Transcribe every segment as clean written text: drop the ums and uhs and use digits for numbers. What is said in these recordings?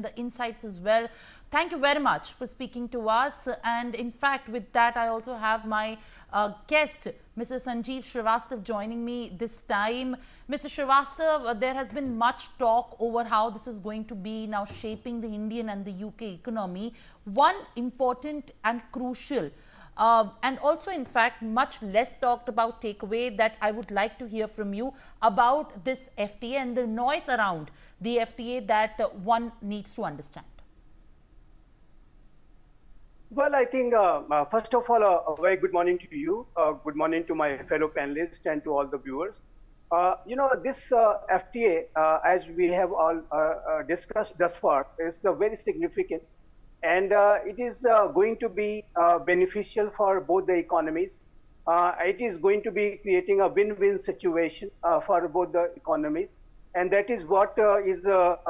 the insights as well. Thank you very much for speaking to us. And in fact, with that, I also have my guest, Mr. Sanjeev Srivastava, joining me this time. Mr. Srivastava, there has been much talk over how this is going to be now shaping the Indian and the UK economy. One important and crucial and also, in fact, much less talked about takeaway that I would like to hear from you about this FTA and the noise around the FTA that one needs to understand. Well, I think, first of all, a very good morning to you. Good morning to my fellow panelists and to all the viewers. This FTA, as we have all discussed thus far, is very significant. And it is going to be beneficial for both the economies. It is going to be creating a win-win situation for both the economies. And that is what is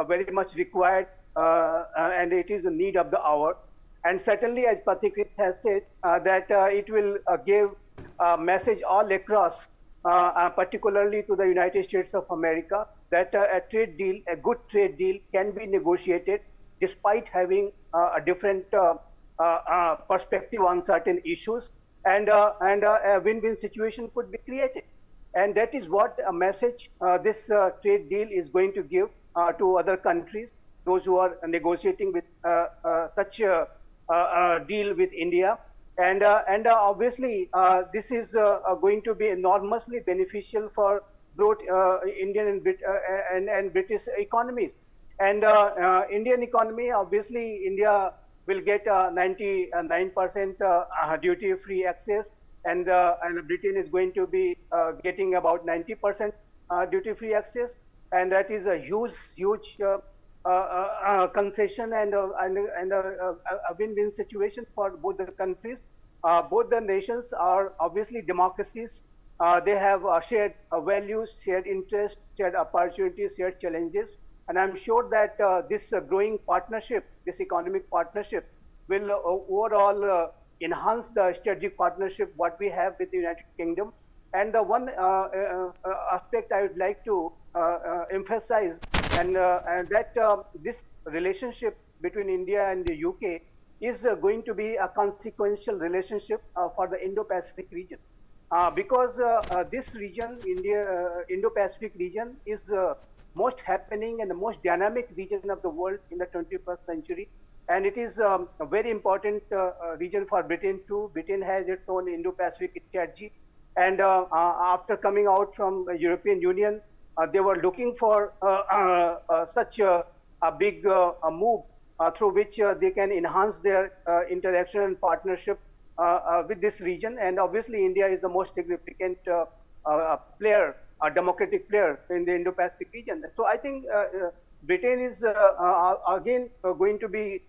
very much required, and it is the need of the hour. And certainly, as Pathikrit has said, that it will give a message all across, particularly to the United States of America, that a trade deal, a good trade deal, can be negotiated despite having a different perspective on certain issues, and a win-win situation could be created. And that is what a message this trade deal is going to give to other countries, those who are negotiating with such a deal with India. And obviously, this is going to be enormously beneficial for both Indian and British economies. And Indian economy, obviously, India will get 99% duty-free access, and Britain is going to be getting about 90% duty-free access, and that is a huge concession and a win-win situation for both the countries. Both the nations are obviously democracies. They have shared values, shared interests, shared opportunities, shared challenges. And I'm sure that this growing partnership, this economic partnership, will overall enhance the strategic partnership what we have with the United Kingdom. And the one aspect I would like to emphasize, and that this relationship between India and the UK is going to be a consequential relationship for the Indo-Pacific region, because this region, Indo-Pacific region, is the most happening and the most dynamic region of the world in the 21st century. And it is a very important region for Britain too. Britain has its own Indo-Pacific strategy. And after coming out from the European Union, they were looking for such a big move through which they can enhance their interaction and partnership with this region. And obviously, India is the most significant player, a democratic player in the Indo-Pacific region. So I think Britain is again going to be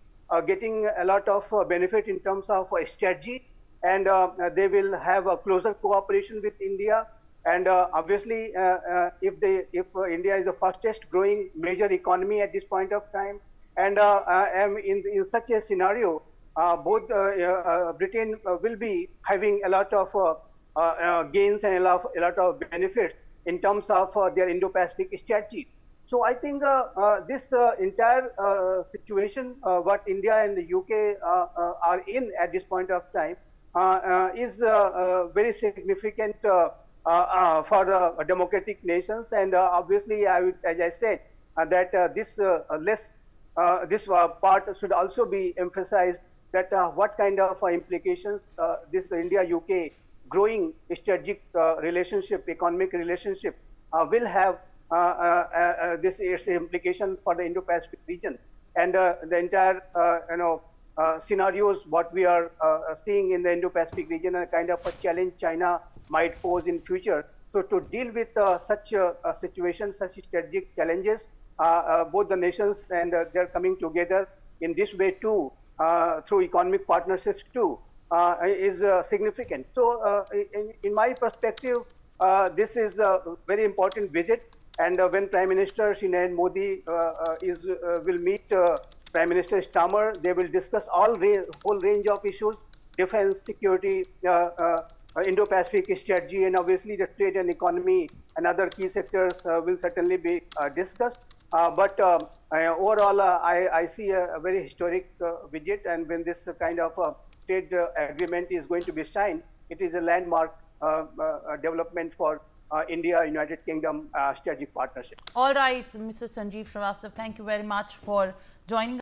getting a lot of benefit in terms of strategy, and they will have a closer cooperation with India. And obviously, if India is the fastest growing major economy at this point of time, and in such a scenario, both Britain will be having a lot of gains and a lot of benefits in terms of their Indo-Pacific strategy. So I think this entire situation, what India and the UK are in at this point of time, is very significant for the democratic nations. And obviously, as I said, that this part should also be emphasized, that what kind of implications this India-UK growing strategic relationship, economic relationship, will have this implication for the Indo-Pacific region. And the entire scenarios what we are seeing in the Indo-Pacific region, and a kind of a challenge China might pose in future. So to deal with such a situation, such strategic challenges, both the nations and they're coming together in this way too, through economic partnerships too, is significant. So in my perspective, this is a very important visit. And when Prime Minister Narendra Modi will meet Prime Minister Starmer, they will discuss whole range of issues: defense, security, Indo-Pacific strategy, and obviously the trade and economy and other key sectors will certainly be discussed. But overall, I see a very historic visit, and when this kind of trade agreement is going to be signed, it is a landmark development for India United Kingdom strategic partnership. All right, Mr. Sanjeev Srivastava, thank you very much for joining